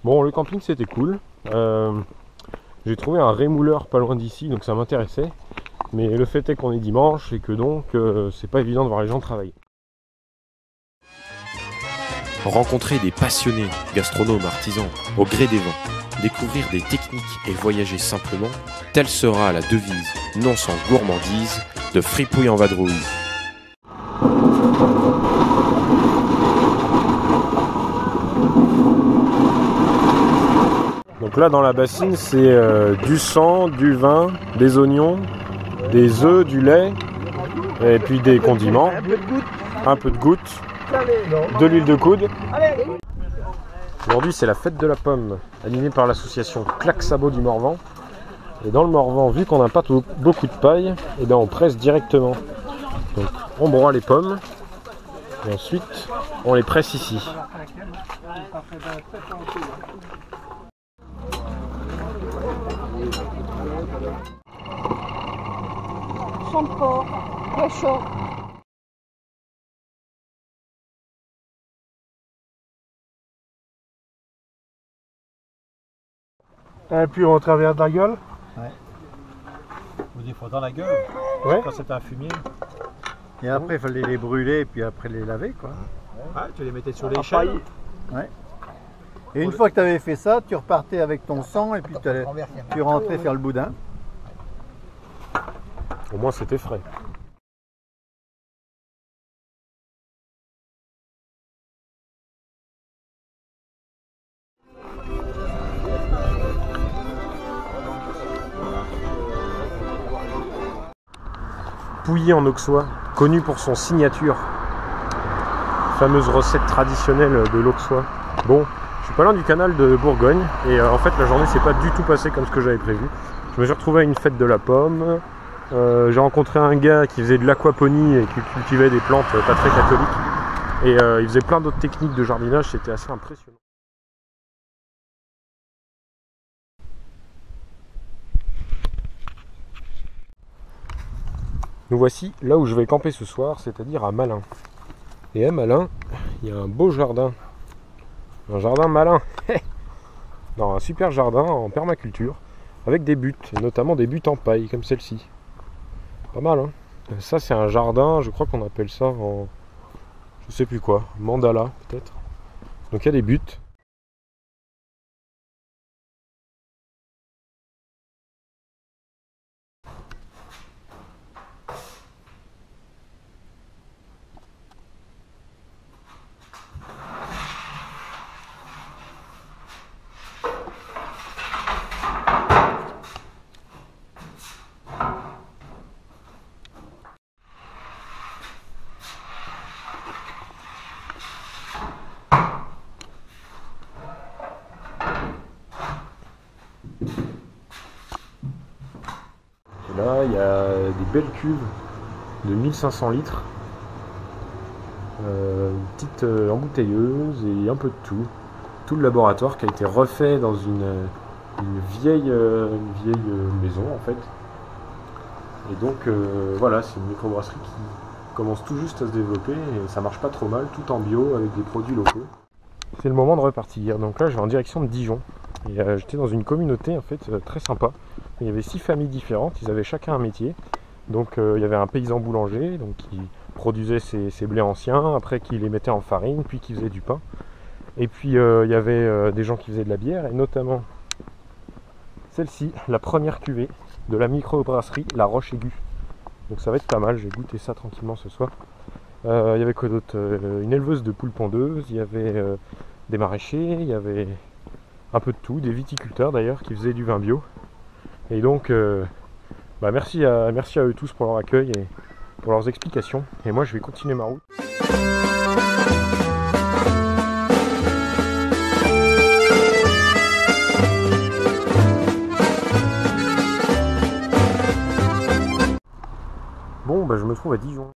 Bon, le camping c'était cool. J'ai trouvé un rémouleur pas loin d'ici, donc ça m'intéressait. Mais le fait est qu'on est dimanche et que donc c'est pas évident de voir les gens travailler. Rencontrer des passionnés, gastronomes, artisans, au gré des vents, découvrir des techniques et voyager simplement, telle sera la devise, non sans gourmandise, de Fripouille en Vadrouille. Donc là dans la bassine c'est du sang, du vin, des oignons, des œufs, du lait et puis des condiments, un peu de goutte, de l'huile de coude. Aujourd'hui c'est la fête de la pomme animée par l'association Claque Sabot du Morvan. Et dans le Morvan, vu qu'on n'a pas beaucoup de paille, et bien on presse directement. Donc on broie les pommes et ensuite on les presse ici. Champ de porc, très chaud. Et puis on traverse la gueule. Ouais. Ou des fois dans la gueule, Ouais. quand c'est un fumier. Et après, il fallait les brûler et puis après les laver, quoi. Ouais, tu les mettais sur l'échelle. Ouais. Et une fois que tu avais fait ça, tu repartais avec ton sang et puis tu rentrais faire le boudin. Au moins c'était frais. Pouilly en Auxois, connu pour son signature. Fameuse recette traditionnelle de l'Auxois. Bon, je suis pas loin du canal de Bourgogne et en fait la journée s'est pas du tout passée comme ce que j'avais prévu. Je me suis retrouvé à une fête de la pomme. J'ai rencontré un gars qui faisait de l'aquaponie et qui cultivait des plantes pas très catholiques. Et il faisait plein d'autres techniques de jardinage, c'était assez impressionnant. Nous voici là où je vais camper ce soir, c'est-à-dire à Malin. Et à Malin, il y a un beau jardin. Un jardin malin. Non, un super jardin en permaculture, avec des buttes, et notamment des buttes en paille, comme celle-ci. Pas mal, hein. Ça, c'est un jardin, je crois qu'on appelle ça en... je sais plus quoi, mandala, peut-être. Donc il y a des buttes. Et là, il y a des belles cuves de 1500 litres. Une petite embouteilleuse et un peu de tout. Tout le laboratoire qui a été refait dans une vieille maison en fait. Et donc voilà, c'est une microbrasserie qui commence tout juste à se développer et ça marche pas trop mal, tout en bio avec des produits locaux. C'est le moment de repartir. Donc là, je vais en direction de Dijon. Et j'étais dans une communauté en fait très sympa. Il y avait 6 familles différentes, ils avaient chacun un métier. Donc il y avait un paysan boulanger donc, qui produisait ses blés anciens, après qui les mettait en farine, puis qui faisait du pain. Et puis il y avait des gens qui faisaient de la bière, et notamment celle-ci, la première cuvée de la microbrasserie La Roche Aiguë. Donc ça va être pas mal, j'ai goûté ça tranquillement ce soir. Il y avait quoi d'autre? Une éleveuse de poules pondeuses, il y avait des maraîchers, il y avait un peu de tout, des viticulteurs d'ailleurs qui faisaient du vin bio. Et donc merci à eux tous pour leur accueil et pour leurs explications. Et moi je vais continuer ma route. Bon, je me trouve à Dijon.